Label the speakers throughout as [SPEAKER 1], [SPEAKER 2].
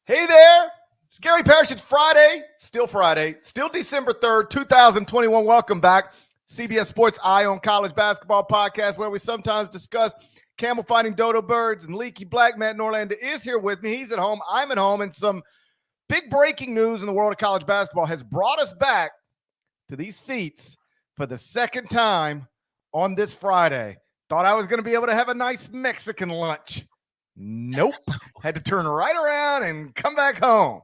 [SPEAKER 1] Hey there, it's Gary Parrish. It's Friday, still December 3rd, 2021. Welcome back. CBS Sports Eye on College Basketball podcast, where we sometimes discuss camel fighting dodo birds and leaky black. Matt Norlander is here with me. He's at home. I'm at home. And some big breaking news in the world of college basketball has brought us back to these seats for the second time on this Friday. Thought I was going to be able to have a nice Mexican lunch. Nope. Had to turn right around and come back home.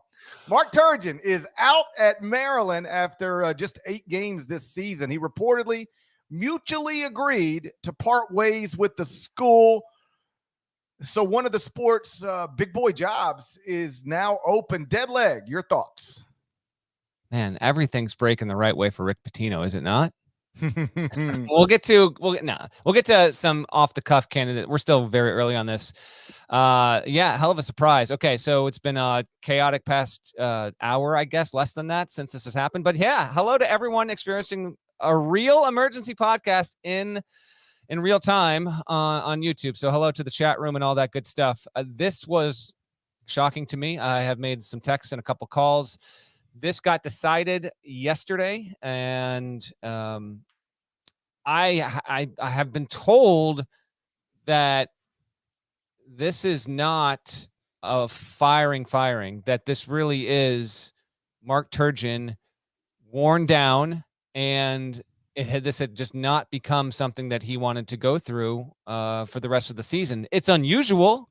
[SPEAKER 1] Mark Turgeon is out at Maryland after just 8 games this season. He reportedly mutually agreed to part ways with the school. So one of the sport's big boy jobs is now open. Dead leg. Your thoughts?
[SPEAKER 2] Man, everything's breaking the right way for Rick Pitino, is it not? We'll get to some off the cuff candidate. We're still very early on this. Hell of a surprise. Okay, so it's been a chaotic past hour, I guess, less than that since this has happened. But yeah, hello to everyone experiencing a real emergency podcast in real time on YouTube. So hello to the chat room and all that good stuff. This was shocking to me. I have made some texts and a couple calls. This got decided yesterday, and I have been told that this is not a firing, that this really is Mark Turgeon worn down, and this had just not become something that he wanted to go through for the rest of the season. It's unusual.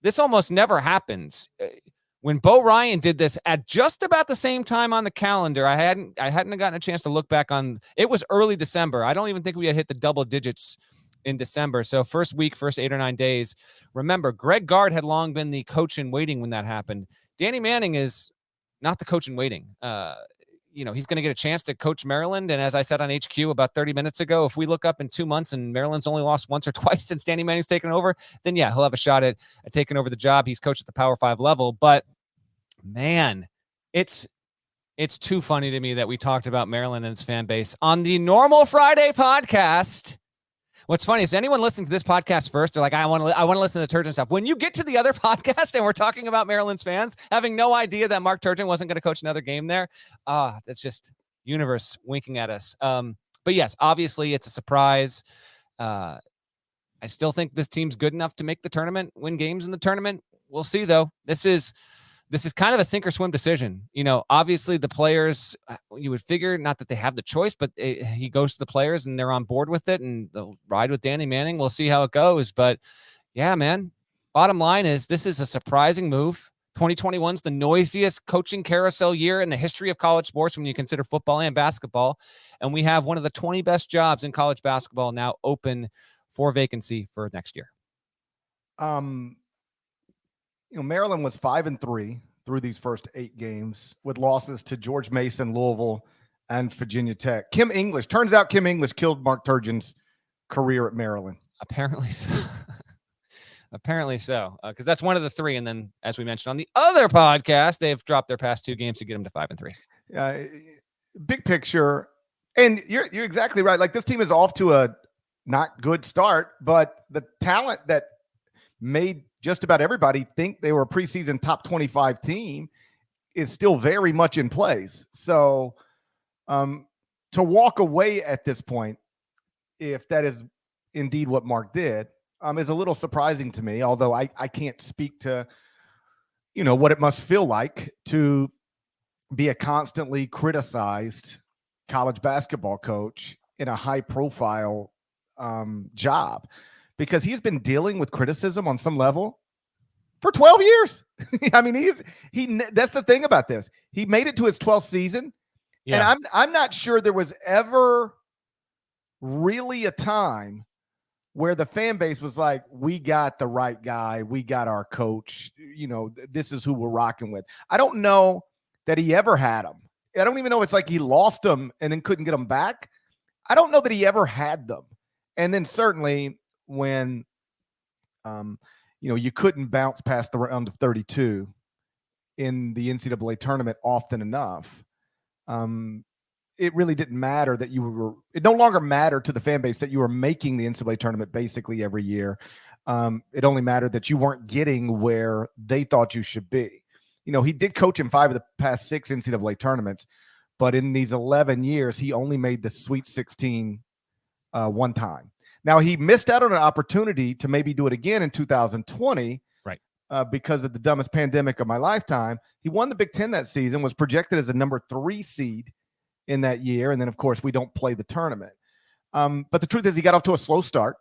[SPEAKER 2] This almost never happens. When Bo Ryan did this at just about the same time on the calendar, I hadn't gotten a chance to look back on. It was early December. I don't even think we had hit the double digits in December. So first 8 or 9 days. Remember, Greg Gard had long been the coach in waiting when that happened. Danny Manning is not the coach in waiting. He's going to get a chance to coach Maryland. And as I said on HQ about 30 minutes ago, if we look up in 2 months and Maryland's only lost once or twice since Danny Manning's taken over, then yeah, he'll have a shot at taking over the job. He's coached at the Power 5 level. But man, it's too funny to me that we talked about Maryland and its fan base on the normal Friday podcast. What's funny is anyone listening to this podcast first, they're like, I want to listen to Turgeon stuff. When you get to the other podcast and we're talking about Maryland's fans, having no idea that Mark Turgeon wasn't going to coach another game there, that's just universe winking at us. But yes, obviously it's a surprise. I still think this team's good enough to make the tournament, win games in the tournament. We'll see, though. This is kind of a sink or swim decision. Obviously the players, you would figure, not that they have the choice, but he goes to the players and they're on board with it and they'll ride with Danny Manning. We'll see how it goes. But yeah, man, bottom line is this is a surprising move. 2021 is the noisiest coaching carousel year in the history of college sports when you consider football and basketball. And we have one of the 20 best jobs in college basketball now open for vacancy for next year.
[SPEAKER 1] Maryland was 5-3 through these first 8 games with losses to George Mason, Louisville, and Virginia Tech. Turns out Kim English killed Mark Turgeon's career at Maryland.
[SPEAKER 2] Apparently so. Because that's one of the 3. And then, as we mentioned on the other podcast, they've dropped their past 2 games to get them to 5-3.
[SPEAKER 1] Big picture. And you're exactly right. Like, this team is off to a not good start, but the talent that made just about everybody think they were a preseason top 25 team is still very much in place. So to walk away at this point, if that is indeed what Mark did, is a little surprising to me, although I can't speak to, what it must feel like to be a constantly criticized college basketball coach in a high profile job. Because he's been dealing with criticism on some level for 12 years. I mean, that's the thing about this. He made it to his 12th season. Yeah. And I'm not sure there was ever really a time where the fan base was like, we got the right guy. We got our coach. This is who we're rocking with. I don't know that he ever had them. I don't even know if it's like he lost them and then couldn't get them back. I don't know that he ever had them. And then certainly when, you couldn't bounce past the round of 32 in the NCAA tournament often enough, it really didn't matter that it no longer mattered to the fan base that you were making the NCAA tournament basically every year. It only mattered that you weren't getting where they thought you should be. he did coach in 5 of the past 6 NCAA tournaments, but in these 11 years, he only made the Sweet 16 one time. Now, he missed out on an opportunity to maybe do it again in 2020,
[SPEAKER 2] right?
[SPEAKER 1] Because of the dumbest pandemic of my lifetime. He won the Big Ten that season, was projected as a number 3 seed in that year, and then, of course, we don't play the tournament. But the truth is he got off to a slow start,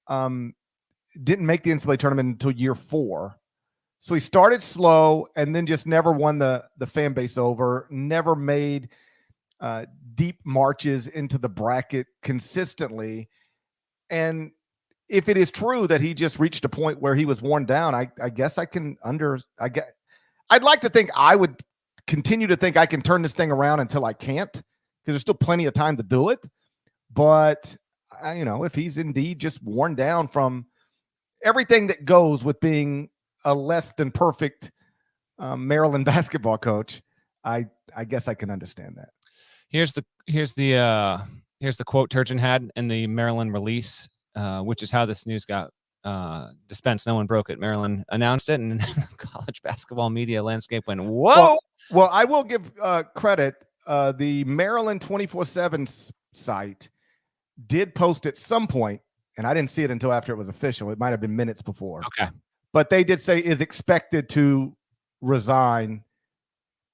[SPEAKER 1] didn't make the NCAA tournament until year 4. So he started slow and then just never won the fan base over, never made deep marches into the bracket consistently. And if it is true that he just reached a point where he was worn down, I guess I'd like to think I would continue to think I can turn this thing around until I can't, because there's still plenty of time to do it. But if he's indeed just worn down from everything that goes with being a less than perfect Maryland basketball coach, I guess I can understand that.
[SPEAKER 2] Here's the quote Turgeon had in the Maryland release, which is how this news got dispensed. No one broke it. Maryland announced it, and college basketball media landscape went, whoa.
[SPEAKER 1] Well, I will give credit. The Maryland 24/7 site did post at some point, and I didn't see it until after it was official. It might have been minutes before.
[SPEAKER 2] Okay.
[SPEAKER 1] But they did say is expected to resign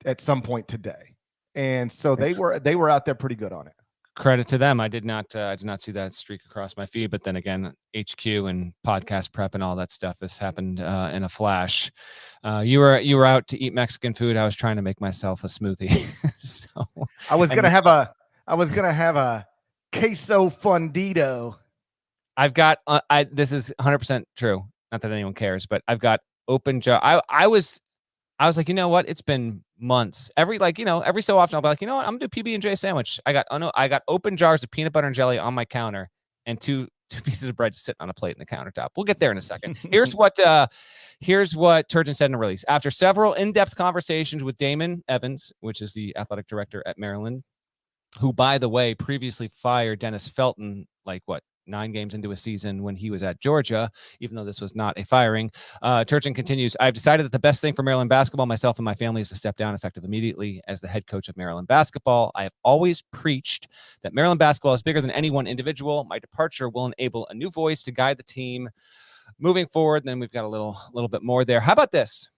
[SPEAKER 1] at some point today. And so they were out there pretty good on it.
[SPEAKER 2] Credit to them. I did not see that streak across my feed, but then again, HQ and podcast prep and all that stuff has happened in a flash. You were out to eat Mexican food. I was trying to make myself a smoothie. So,
[SPEAKER 1] I was gonna have a queso fundido.
[SPEAKER 2] I've got this is 100% true. Not that anyone cares, but I've got open jar. I was like, you know what? It's been months. Every so often I'll be like, you know what? I'm gonna do PB&J sandwich. I got open jars of peanut butter and jelly on my counter and two pieces of bread just sitting on a plate in the countertop. We'll get there in a second. Here's what Turgeon said in a release. After several in-depth conversations with Damon Evans, which is the athletic director at Maryland, who, by the way, previously fired Dennis Felton, 9 games into a season when he was at Georgia, even though this was not a firing. Turgeon continues, I've decided that the best thing for Maryland basketball, myself and my family, is to step down effective immediately as the head coach of Maryland basketball. I have always preached that Maryland basketball is bigger than any one individual. My departure will enable a new voice to guide the team moving forward. And then we've got a little bit more there. How about this?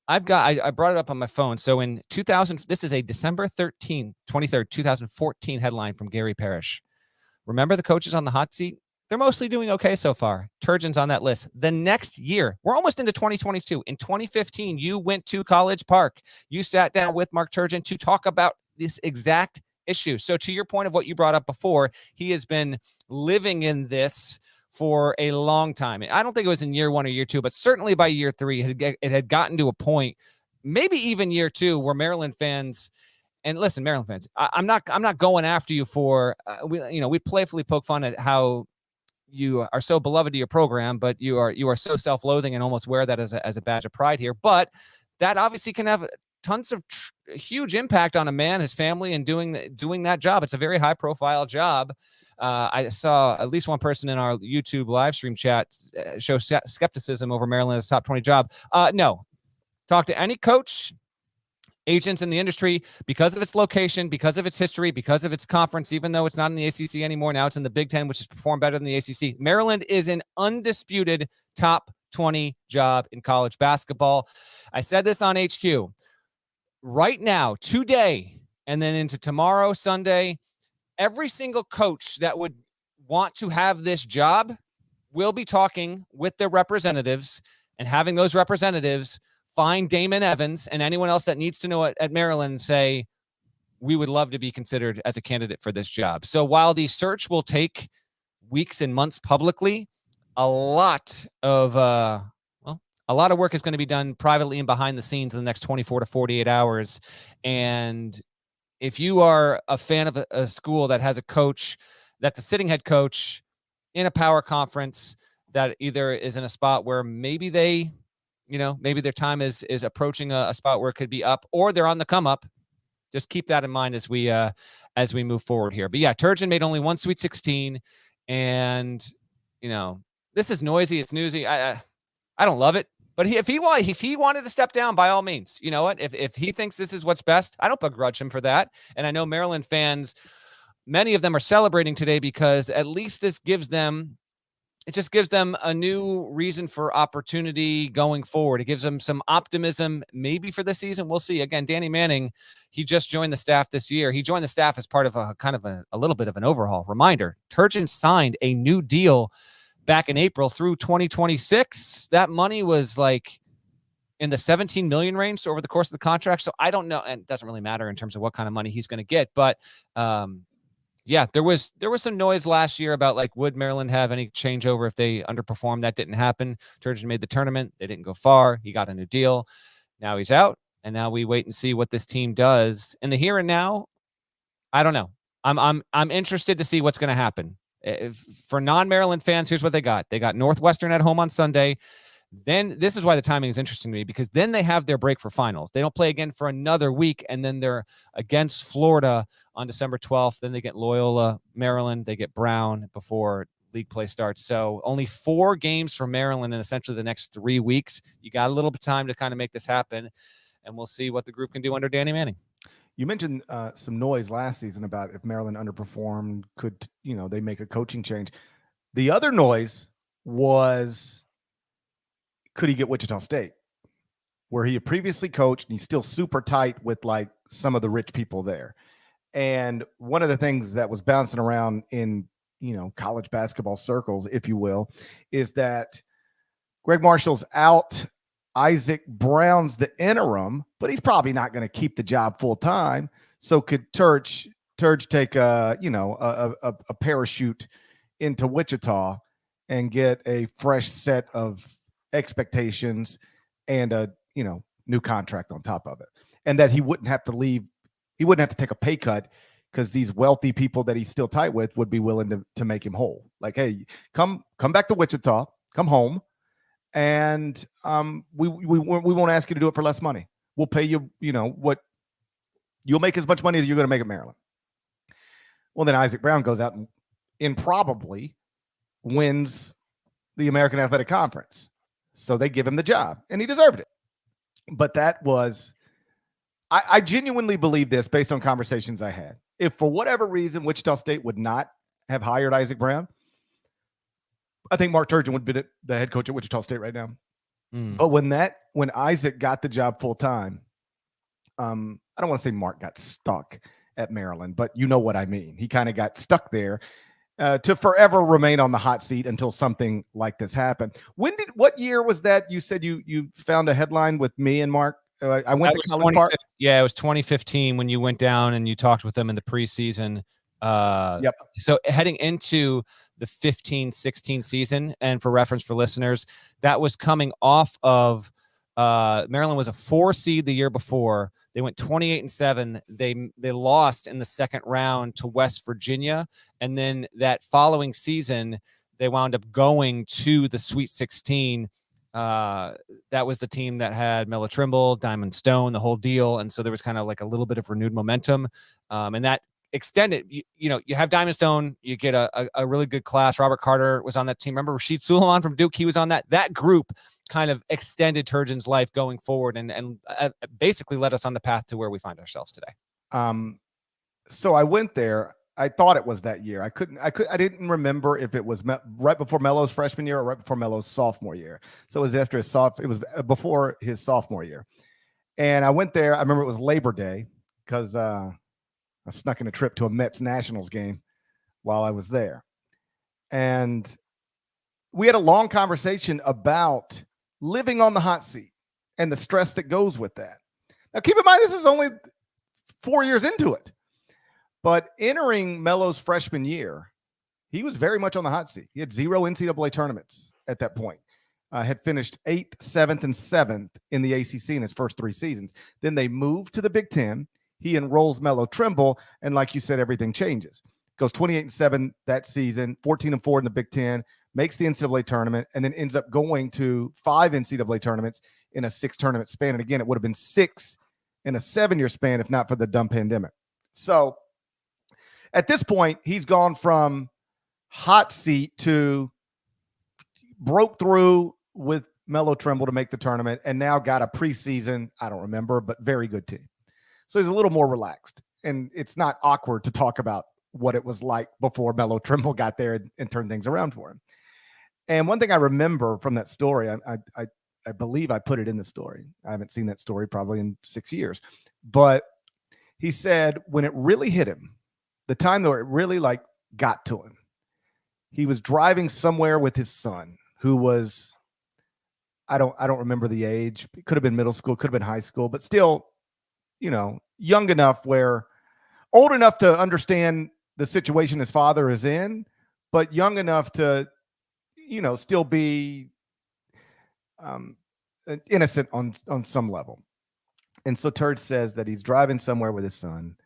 [SPEAKER 2] I brought it up on my phone. So in 2000, this is a December 23rd, 2014 headline from Gary Parrish. Remember the coaches on the hot seat? They're mostly doing okay so far. Turgeon's on that list. The next year, we're almost into 2022. In 2015, you went to College Park. You sat down with Mark Turgeon to talk about this exact issue. So to your point of what you brought up before, he has been living in this for a long time. I don't think it was in year 1 or year 2, but certainly by year 3, it had gotten to a point, maybe even year 2, where Maryland fans. And listen, Maryland fans, I'm not going after you for we playfully poke fun at how you are so beloved to your program, but you are so self-loathing and almost wear that as a badge of pride here. But that obviously can have tons of huge impact on a man, his family, and doing that job. It's a very high-profile job. I saw at least one person in our YouTube live stream chat show skepticism over Maryland as a top 20 job. No, talk to any coach, agents in the industry, because of its location, because of its history, because of its conference, even though it's not in the ACC anymore. Now it's in the Big Ten, which has performed better than the ACC. Maryland is an undisputed top 20 job in college basketball. I said this on HQ. Right now, today, and then into tomorrow, Sunday, every single coach that would want to have this job will be talking with their representatives and having those representatives find Damon Evans and anyone else that needs to know it at Maryland and say, we would love to be considered as a candidate for this job. So while the search will take weeks and months publicly, a lot of work is going to be done privately and behind the scenes in the next 24 to 48 hours. And if you are a fan of a school that has a coach that's a sitting head coach in a power conference that either is in a spot where maybe maybe their time is approaching a spot where it could be up, or they're on the come up, just keep that in mind as we move forward here. But yeah, Turgeon made only one Sweet 16, and this is noisy. It's newsy. I don't love it. But if he wanted to step down, by all means, you know what? If he thinks this is what's best, I don't begrudge him for that. And I know Maryland fans, many of them are celebrating today because at least it just gives them a new reason for opportunity going forward. It gives them some optimism, maybe for the season. We'll see. Again, Danny Manning, he just joined the staff this year. He joined the staff as part of a kind of a little bit of an overhaul. Reminder, Turgeon signed a new deal back in April through 2026. That money was like in the 17 million range over the course of the contract. So I don't know. And it doesn't really matter in terms of what kind of money he's going to get. But yeah, there was some noise last year about like, would Maryland have any changeover if they underperformed? That didn't happen. Turgeon made the tournament. They didn't go far. He got a new deal. Now he's out. And now we wait and see what this team does in the here and now. I don't know. I'm interested to see what's going to happen. For non-Maryland fans, here's what they got. They got Northwestern at home on Sunday. Then this is why the timing is interesting to me, because then they have their break for finals. They don't play again for another week, and then they're against Florida on December 12th. Then they get Loyola, Maryland. They get Brown before league play starts. So only 4 games for Maryland in essentially the next 3 weeks. You got a little bit of time to kind of make this happen, and we'll see what the group can do under Danny Manning.
[SPEAKER 1] You mentioned some noise last season about if Maryland underperformed, could they make a coaching change? The other noise was, could he get Wichita State, where he had previously coached, and he's still super tight with like some of the rich people there. And one of the things that was bouncing around in college basketball circles, if you will, is that Greg Marshall's out. Isaac Brown's the interim, but he's probably not going to keep the job full time. So could Turge take a parachute into Wichita and get a fresh set of expectations and a new contract on top of it, and that he wouldn't have to leave. He wouldn't have to take a pay cut because these wealthy people that he's still tight with would be willing to make him whole. Like, hey, come back to Wichita, come home. And we won't ask you to do it for less money. We'll pay you, what you'll make as much money as you're going to make at Maryland. Well, then Isaac Brown goes out and improbably wins the American Athletic Conference. So they give him the job, and he deserved it. But that was, I genuinely believe this based on conversations I had. If for whatever reason Wichita State would not have hired Isaac Brown, I think Mark Turgeon would be the head coach at Wichita State right now. But when Isaac got the job full time, I don't want to say Mark got stuck at Maryland, but you know what I mean. He kind of got stuck there to forever remain on the hot seat until something like this happened. What year was that? You said you found a headline with me and Mark. I went to College Park.
[SPEAKER 2] Yeah, it was 2015 when you went down and you talked with them in the preseason.
[SPEAKER 1] Yep.
[SPEAKER 2] So heading into the 15-16 season, and for reference for listeners, that was coming off of Maryland was a 4 seed the year before. They went 28-7. They lost in the second round to West Virginia, and then that following season they wound up going to the Sweet 16. That was the team that had Melo Trimble, Diamond Stone, the whole deal, and so there was kind of like a little bit of renewed momentum, and that extended. You have Diamond Stone, you get a really good class. Robert Carter was on that team. Remember Rashid Suleiman from Duke? He was on that group. Kind of extended Turgeon's life going forward, and basically led us on the path to where we find ourselves today.
[SPEAKER 1] So I went there. I thought it was that year. I didn't remember if it was right before Melo's freshman year or right before Melo's sophomore year. So it was after it was before his sophomore year. And I went there. I remember it was Labor Day because I snuck in a trip to a Mets Nationals game while I was there. And we had a long conversation about living on the hot seat and the stress that goes with that. Now, keep in mind, this is only 4 years into it. But entering Melo's freshman year, he was very much on the hot seat. He had 0 NCAA tournaments at that point. Had finished 8th, 7th, and 7th in the ACC in his first 3 seasons. Then they moved to the Big Ten. He enrolls Melo Trimble, and like you said, everything changes. Goes 28-7 that season, 14-4 in the Big Ten, makes the NCAA tournament, and then ends up going to 5 NCAA tournaments in a 6-tournament span. And again, it would have been 6 in a 7-year span if not for the dumb pandemic. So at this point, he's gone from hot seat to broke through with Melo Trimble to make the tournament, and now got a preseason, I don't remember, but very good team. So he's a little more relaxed, and it's not awkward to talk about what it was like before Melo Trimble got there and turned things around for him. And one thing I remember from that story, I believe I put it in the story. I haven't seen that story probably in 6 years, but he said when it really hit him, the time that it really like got to him, he was driving somewhere with his son, who was, I don't remember the age. It could have been middle school, could have been high school, but still, young enough old enough to understand the situation his father is in, but young enough to, still be innocent on some level. And so Turge says that he's driving somewhere with his son,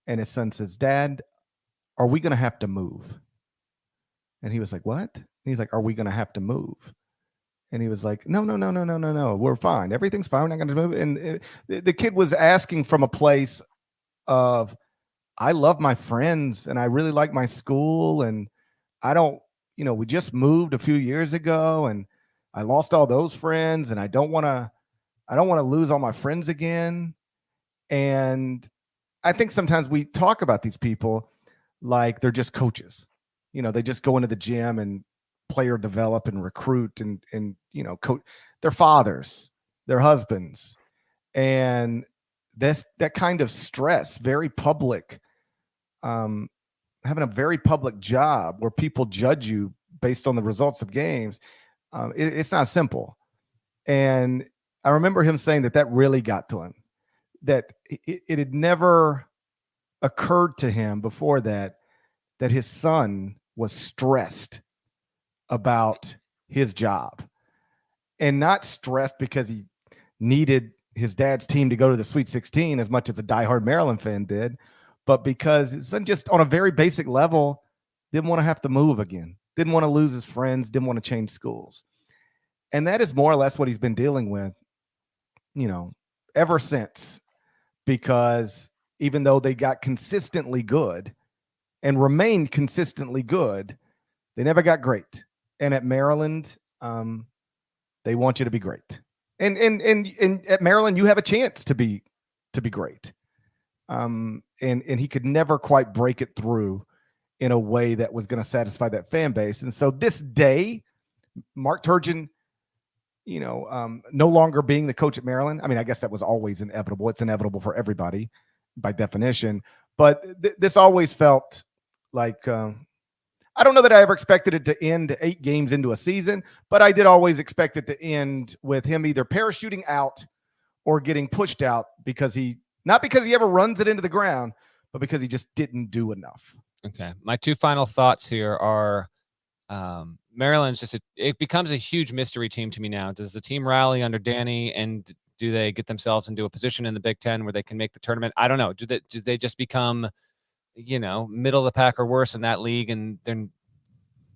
[SPEAKER 1] and his son says, "Dad, are we going to have to move?" And he was like, "What?" And he's like, "Are we going to have to move?" And he was like, "No. We're fine. Everything's fine. We're not going to move." And the kid was asking from a place of, I love my friends and I really like my school. And I don't, we just moved a few years ago and I lost all those friends, and I don't want to lose all my friends again. And I think sometimes we talk about these people like they're just coaches. They just go into the gym and player develop and recruit and coach their fathers, their husbands. And that kind of stress, very public, having a very public job where people judge you based on the results of games, it's not simple. And I remember him saying that really got to him, that it had never occurred to him before that his son was stressed about his job, and not stressed because he needed his dad's team to go to the Sweet 16 as much as a diehard Maryland fan did, but because his son just on a very basic level didn't want to have to move again, didn't want to lose his friends, didn't want to change schools. And that is more or less what he's been dealing with, ever since, because even though they got consistently good and remained consistently good, they never got great. And at Maryland, they want you to be great. And at Maryland, you have a chance to be great. And he could never quite break it through in a way that was going to satisfy that fan base. And so this day, Mark Turgeon, no longer being the coach at Maryland. I mean, I guess that was always inevitable. It's inevitable for everybody by definition. But this always felt like, I don't know that I ever expected it to end 8 games into a season, but I did always expect it to end with him either parachuting out or getting pushed out not because he ever runs it into the ground, but because he just didn't do enough.
[SPEAKER 2] Okay. My 2 final thoughts here are, Maryland's it becomes a huge mystery team to me now. Does the team rally under Danny, and do they get themselves into a position in the Big Ten where they can make the tournament? I don't know. Do they just become, middle of the pack or worse in that league, and they're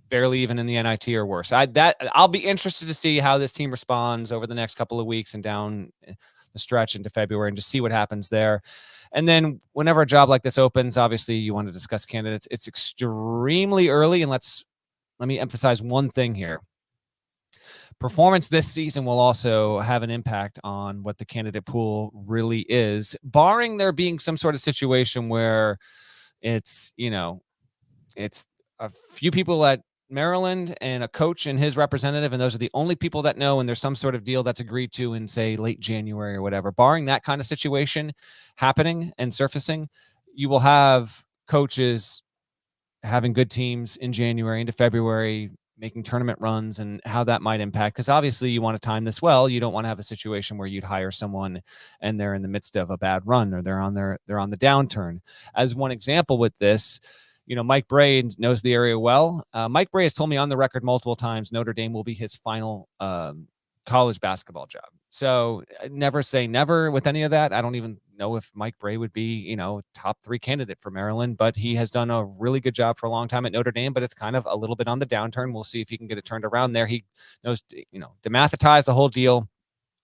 [SPEAKER 2] barely even in the NIT or worse? I'll be interested to see how this team responds over the next couple of weeks and down the stretch into February, and just see what happens there. And then whenever a job like this opens, obviously you want to discuss candidates. It's extremely early, and let me emphasize one thing here. Performance this season will also have an impact on what the candidate pool really is, barring there being some sort of situation where it's a few people at Maryland and a coach and his representative, and those are the only people that know, and there's some sort of deal that's agreed to in, say, late January or whatever. Barring that kind of situation happening and surfacing, you will have coaches having good teams in January into February, making tournament runs, and how that might impact. Because obviously you want to time this well. You don't want to have a situation where you'd hire someone and they're in the midst of a bad run, or they're on the downturn. As one example with this, Mike Bray knows the area well. Mike Bray has told me on the record multiple times Notre Dame will be his final college basketball job. So never say never with any of that. I don't even know if Mike Bray would be, top 3 candidate for Maryland, but he has done a really good job for a long time at Notre Dame, but it's kind of a little bit on the downturn. We'll see if he can get it turned around there. He knows, demathetize the whole deal.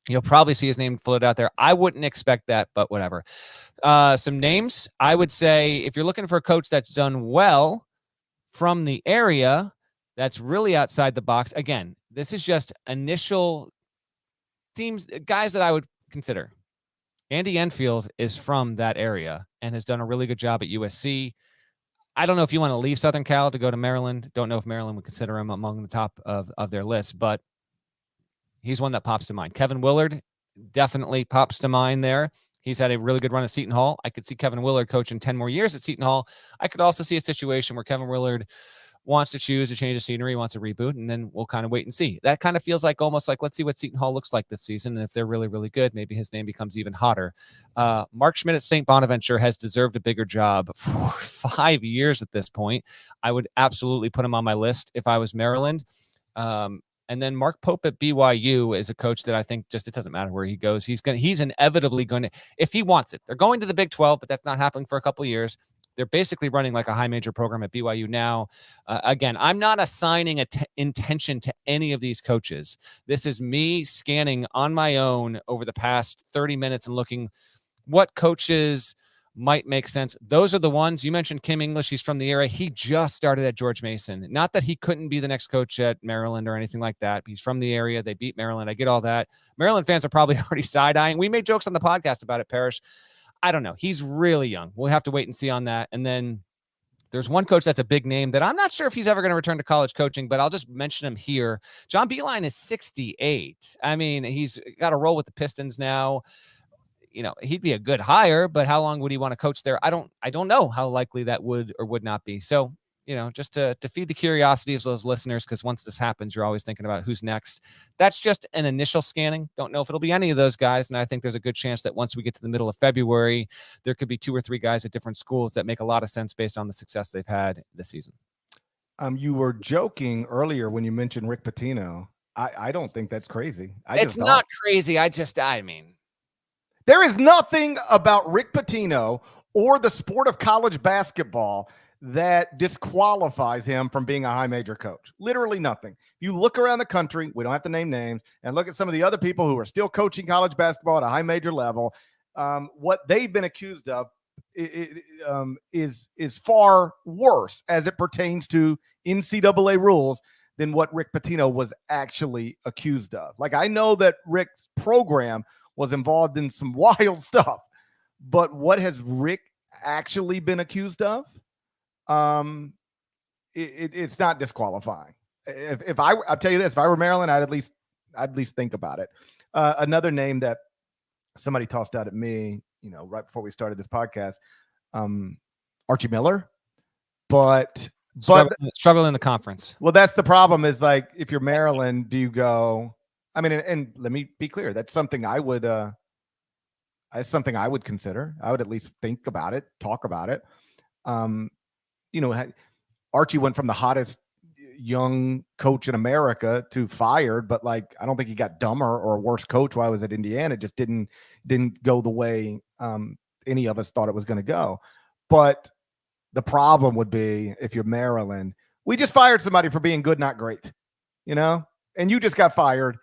[SPEAKER 2] You'll probably see his name floated out there. I wouldn't expect that, but whatever. Some names, I would say, if you're looking for a coach that's done well from the area, that's really outside the box. Again, this is just initial guys that I would consider. Andy Enfield is from that area and has done a really good job at USC. I don't know if you want to leave Southern Cal to go to Maryland. Don't know if Maryland would consider him among the top of their list, but he's one that pops to mind. Kevin Willard definitely pops to mind there. He's had a really good run at Seton Hall. I could see Kevin Willard coaching 10 more years at Seton Hall. I could also see a situation where Kevin Willard wants to choose a change of scenery, wants a reboot, and then we'll kind of wait and see. That kind of feels like almost like, let's see what Seton Hall looks like this season. And if they're really, really good, maybe his name becomes even hotter. Mark Schmidt at St. Bonaventure has deserved a bigger job for 5 years at this point. I would absolutely put him on my list if I was Maryland. And then Mark Pope at BYU is a coach that I think just, it doesn't matter where he goes. He's inevitably going to, if he wants it, they're going to the Big 12, but that's not happening for a couple of years. They're basically running like a high major program at BYU now. Again, I'm not assigning intention to any of these coaches. This is me scanning on my own over the past 30 minutes and looking what coaches might make sense. Those are the ones you mentioned. Kim English, he's from the area. He just started at George Mason. Not that he couldn't be the next coach at Maryland or anything like that. He's from the area. They beat Maryland. I get all that. Maryland fans are probably already side-eyeing. We made jokes on the podcast about it, Parrish. I don't know. He's really young. We'll have to wait and see on that. And then there's one coach that's a big name that I'm not sure if he's ever going to return to college coaching, but I'll just mention him here. John Beilein is 68. I mean, he's got a role with the Pistons now. You know, he'd be a good hire, but how long would he want to coach there? I don't know how likely that would or would not be. So, you know, just to feed the curiosity of those listeners, because once this happens, you're always thinking about who's next. That's just an initial scanning. Don't know if it'll be any of those guys. And I think there's a good chance that once we get to the middle of February, there could be 2 or 3 guys at different schools that make a lot of sense based on the success they've had this season.
[SPEAKER 1] You were joking earlier when you mentioned Rick Pitino. I don't think that's crazy.
[SPEAKER 2] It's not crazy. I mean,
[SPEAKER 1] there is nothing about Rick Pitino or the sport of college basketball that disqualifies him from being a high major coach. Literally nothing. If you look around the country, we don't have to name names, and look at some of the other people who are still coaching college basketball at a high major level, what they've been accused of is far worse as it pertains to NCAA rules than what Rick Pitino was actually accused of. Like, I know that Rick's program was involved in some wild stuff, but what has Rick actually been accused of? It's not disqualifying. I'll tell you this, if I were Maryland, I'd at least think about it. Another name that somebody tossed out at me, you know, right before we started this podcast, Archie Miller, but
[SPEAKER 2] struggle in the conference.
[SPEAKER 1] Well, that's the problem, is like, if you're Maryland, do you go, I mean, and let me be clear, that's something I would consider. I would at least think about it, talk about it. You know, Archie went from the hottest young coach in America to fired, but like, I don't think he got dumber or a worse coach while I was at Indiana. It just didn't go the way any of us thought it was going to go. But the problem would be, if you're Maryland, we just fired somebody for being good, not great, you know, and you just got fired.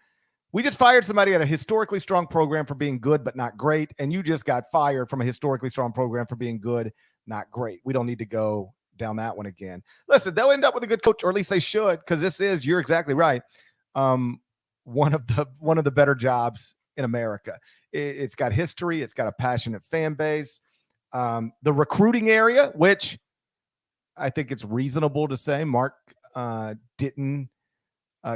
[SPEAKER 1] We just fired somebody at a historically strong program for being good, but not great. And you just got fired from a historically strong program for being good, not great. We don't need to go down that one again. Listen, they'll end up with a good coach, or at least they should, because you're exactly right, one of the better jobs in America. It's got history. It's got a passionate fan base. The recruiting area, which I think it's reasonable to say Mark didn't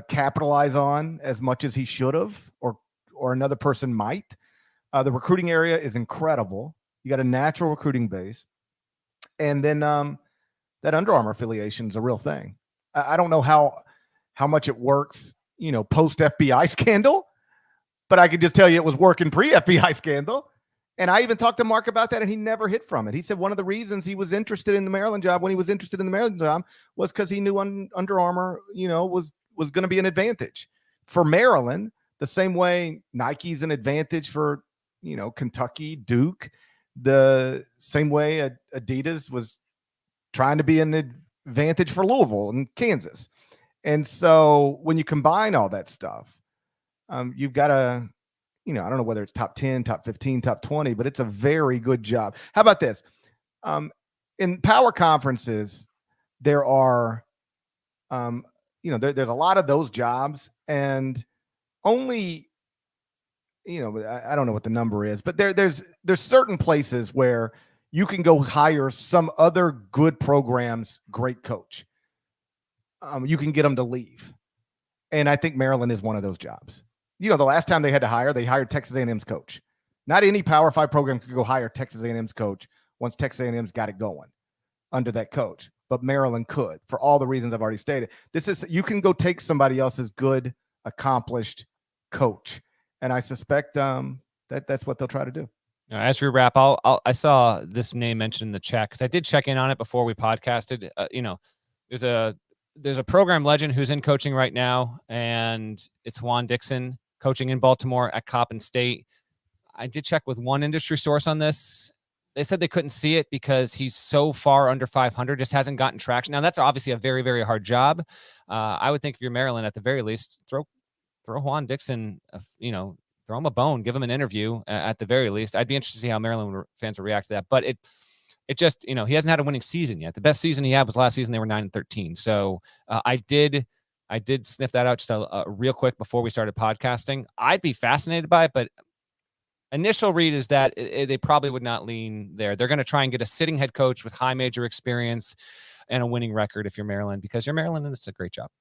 [SPEAKER 1] capitalize on as much as he should have, or another person might. The recruiting area is incredible. You got a natural recruiting base. And then that Under Armour affiliation is a real thing. I don't know how much it works, you know, post FBI scandal, but I can just tell you it was working pre FBI scandal. And I even talked to Mark about that, and he never hid from it. He said one of the reasons he was interested in the Maryland job, was because he knew Under Armour, you know, was going to be an advantage for Maryland, the same way Nike's an advantage for, you know, Kentucky, Duke, the same way Adidas was trying to be an advantage for Louisville and Kansas. And so when you combine all that stuff, you've got a, you know, I don't know whether it's top 10, top 15, top 20, but it's a very good job. How about this? In power conferences, there are, you know, there's a lot of those jobs, and only I don't know what the number is, but there's certain places where you can go hire some other good program's great coach. You can get them to leave. And I think Maryland is one of those jobs. The last time they had to hire, they hired Texas A&M's coach. Not any Power 5 program could go hire Texas A&M's coach once Texas A&M's got it going under that coach. But Maryland could, for all the reasons I've already stated. You can go take somebody else's good, accomplished coach. And I suspect that's what they'll try to do.
[SPEAKER 2] As we wrap, I saw this name mentioned in the chat because I did check in on it before we podcasted. There's a program legend who's in coaching right now, and it's Juan Dixon coaching in Baltimore at Coppin State. I did check with one industry source on this. They said they couldn't see it because he's so far under 500, just hasn't gotten traction. Now, that's obviously a very, very hard job. I would think if you're Maryland, at the very least, throw Juan Dixon, throw him a bone, give him an interview at the very least. I'd be interested to see how Maryland fans will react to that. But it just, he hasn't had a winning season yet. The best season he had was last season. They were 9-13. So I did sniff that out just real quick before we started podcasting. I'd be fascinated by it, but initial read is that they probably would not lean there. They're going to try and get a sitting head coach with high major experience and a winning record if you're Maryland, because you're Maryland and it's a great job.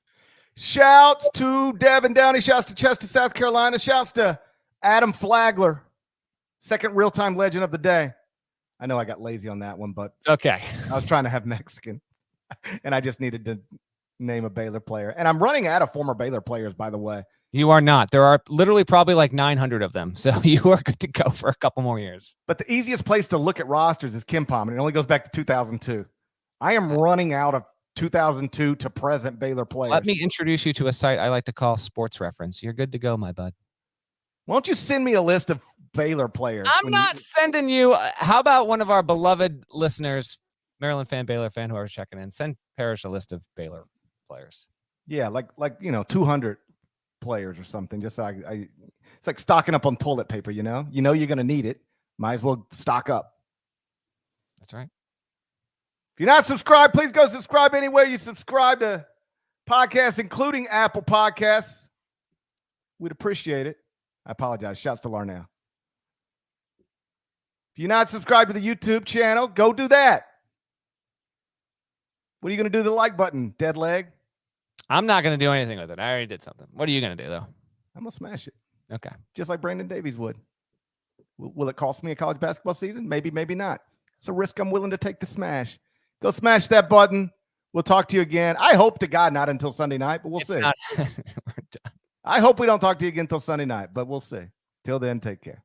[SPEAKER 1] Shouts to Devin Downey. Shouts to Chester, South Carolina. Shouts to Adam Flagler, second real-time legend of the day. I know I got lazy on that one, but
[SPEAKER 2] it's okay.
[SPEAKER 1] I was trying to have Mexican, and I just needed to name a Baylor player. And I'm running out of former Baylor players, by the way.
[SPEAKER 2] You are not. There are literally probably like 900 of them. So you are good to go for a couple more years.
[SPEAKER 1] But the easiest place to look at rosters is KenPom, and it only goes back to 2002. I am running out of 2002 to present Baylor players.
[SPEAKER 2] Let me introduce you to a site I like to call Sports Reference. You're good to go, my bud.
[SPEAKER 1] Why don't you send me a list of Baylor players?
[SPEAKER 2] I'm not sending you. How about one of our beloved listeners, Maryland fan, Baylor fan, whoever's checking in, send Parrish a list of Baylor players.
[SPEAKER 1] Yeah, like 200 players or something. Just so it's like stocking up on toilet paper. You're going to need it. Might as well stock up.
[SPEAKER 2] That's right.
[SPEAKER 1] If you're not subscribed, please go subscribe anywhere you subscribe to podcasts, including Apple Podcasts. We'd appreciate it. I apologize. Shouts to Larnell. If you're not subscribed to the YouTube channel, go do that. What are you going to do to the like button, dead leg?
[SPEAKER 2] I'm not going to do anything with it. I already did something. What are you going to do, though?
[SPEAKER 1] I'm going to smash it.
[SPEAKER 2] Okay.
[SPEAKER 1] Just like Brandon Davies would. Will it cost me a college basketball season? Maybe, maybe not. It's a risk I'm willing to take to smash. Go smash that button. We'll talk to you again. I hope to God not until Sunday night, but we'll see.
[SPEAKER 2] We're done.
[SPEAKER 1] I hope we don't talk to you again until Sunday night, but we'll see. Till then, take care.